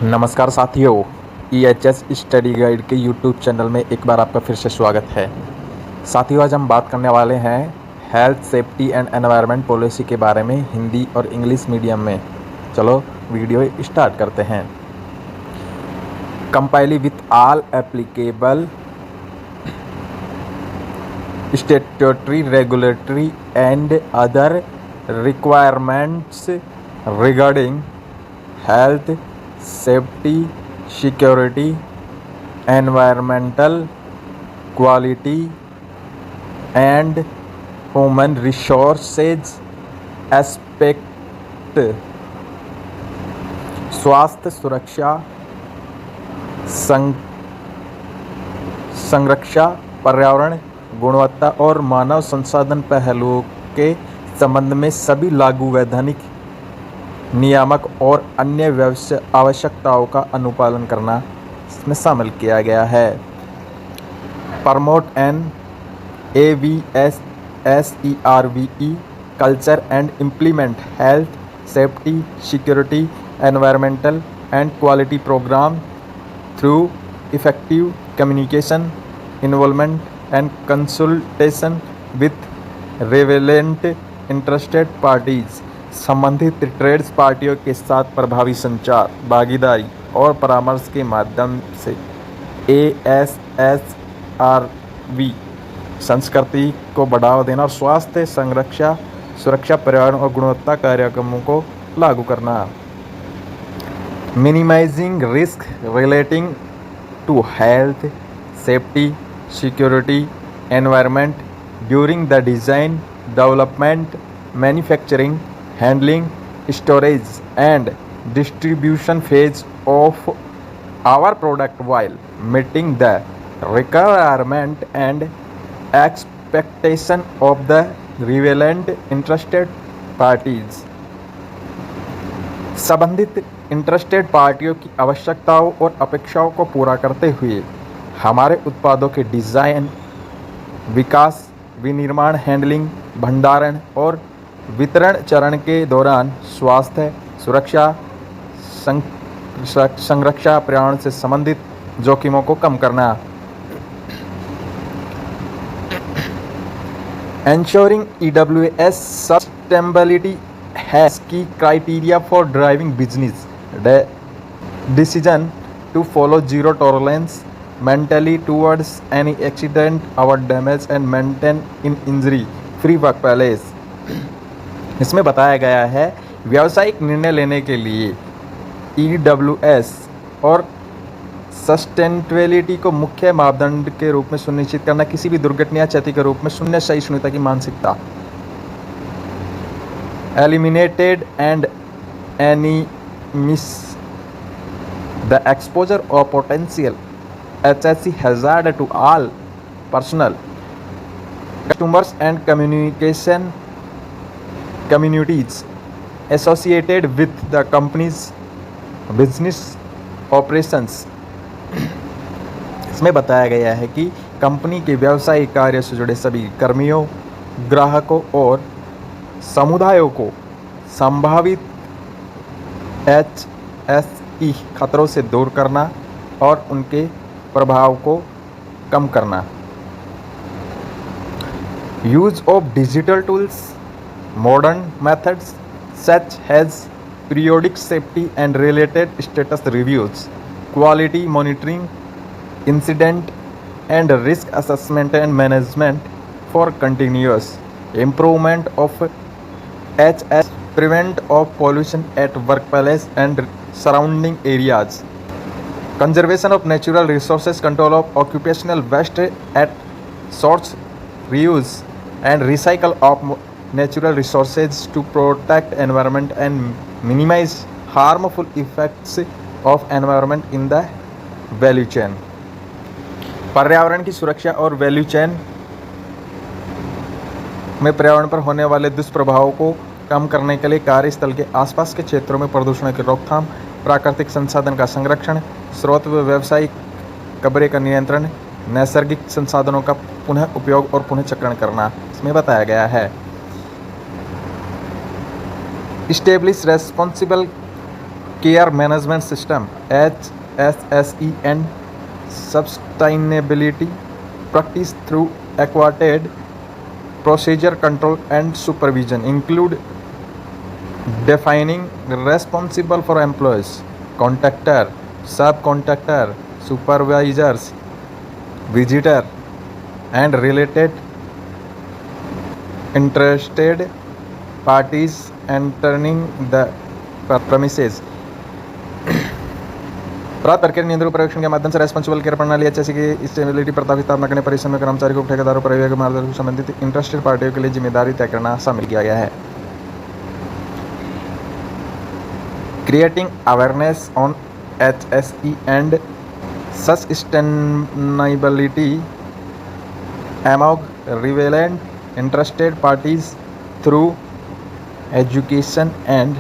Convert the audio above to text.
नमस्कार साथियों, EHS study guide के यूट्यूब चैनल में एक बार आपका फिर से स्वागत है। साथियों, आज हम बात करने वाले हैं health safety and environment policy के बारे में हिंदी और इंग्लिश मीडियम में। चलो वीडियो स्टार्ट करते हैं। Comply with all applicable statutory regulatory and other requirements regarding health safety, security, environmental quality and human resources aspect। स्वास्थ्य सुरक्षा संरक्षा, पर्यावरण गुणवत्ता और मानव संसाधन पहलुओं के संबंध में सभी लागू वैधानिक नियामक और अन्य आवश्यकताओं का अनुपालन करना इसमें शामिल किया गया है। Promote an AVSSERVE culture and implement health safety security environmental and quality programme through effective communication involvement and consultation with relevant interested parties. संबंधित ट्रेड्स पार्टियों के साथ प्रभावी संचार, भागीदारी और परामर्श के माध्यम से ASSRV संस्कृति को बढ़ावा देना और स्वास्थ्य सुरक्षा पर्यावरण और गुणवत्ता कार्यक्रमों को लागू करना। Minimising risk relating to health safety security environment during the design development manufacturing handling, storage and distribution phase of our product while meeting the requirement and expectation of the relevant interested parties। संबंधित interested पार्टियों की आवश्यकताओं और अपेक्षाओं को पूरा करते हुए हमारे उत्पादों के डिज़ाइन, विकास, विनिर्माण, हैंडलिंग, भंडारण और वितरण चरण के दौरान स्वास्थ्य सुरक्षा संरक्षा पर्यावरण से संबंधित जोखिमों को कम करना। Ensuring EWS sustainability has key criteria for driving business decision to follow zero tolerance mentally towards any accident or damage and maintain in injury free workplace। इसमें बताया गया है व्यावसायिक निर्णय लेने के लिए EWS और सस्टेनेबिलिटी को मुख्य मापदंड के रूप में सुनिश्चित करना, किसी भी दुर्घटना या क्षति के रूप में शून्य सहिष्णुता की मानसिकता। Eliminated and minimise the exposure of potential HSE hazard to all personnel customers and communities associated with the company's business operations। इसमें बताया गया है कि कंपनी के व्यावसायिक कार्य से जुड़े सभी कर्मियों, ग्राहकों और समुदायों को संभावित HSE खतरों से दूर करना और उनके प्रभाव को कम करना। Use of digital tools, modern methods such as periodic safety and related status reviews, quality monitoring, incident and risk assessment and management for continuous improvement of HS, prevent of pollution at workplace and surrounding areas, conservation of natural resources, control of occupational waste at source, reuse and recycle of natural resources to protect environment and minimize harmful effects of environment in the value chain। पर्यावरण की सुरक्षा और value chain में पर्यावरण पर होने वाले दुष्प्रभावों को कम करने के लिए कार्यस्थल के आसपास के क्षेत्रों में प्रदूषण की रोकथाम, प्राकृतिक संसाधन का संरक्षण, स्रोत व व्यावसायिक कब्जे का नियंत्रण, नैसर्गिक संसाधनों का पुनः उपयोग और पुनः चक्रण करना इसमें बताया गया है। establish responsible care management system HSSE and sustainability practice through aquated procedure control and supervision include defining responsible for employees, contractor, subcontractor, supervisors, visitor, and related interested parties entering the premises. प्राप्त प्रक्रिया नियंत्रण पर्यवेक्षण के माध्यम से responsible care प्रणाली HSE की stability प्रथा की स्थापना करने परिश्रम में कर्मचारी को ठेकेदारों परिवेश के मार्गदर्शन संबंधित इंटरेस्टेड पार्टियों के लिए जिम्मेदारी तय करना शामिल किया गया है. Creating awareness on HSE and sustainability among relevant interested parties through education and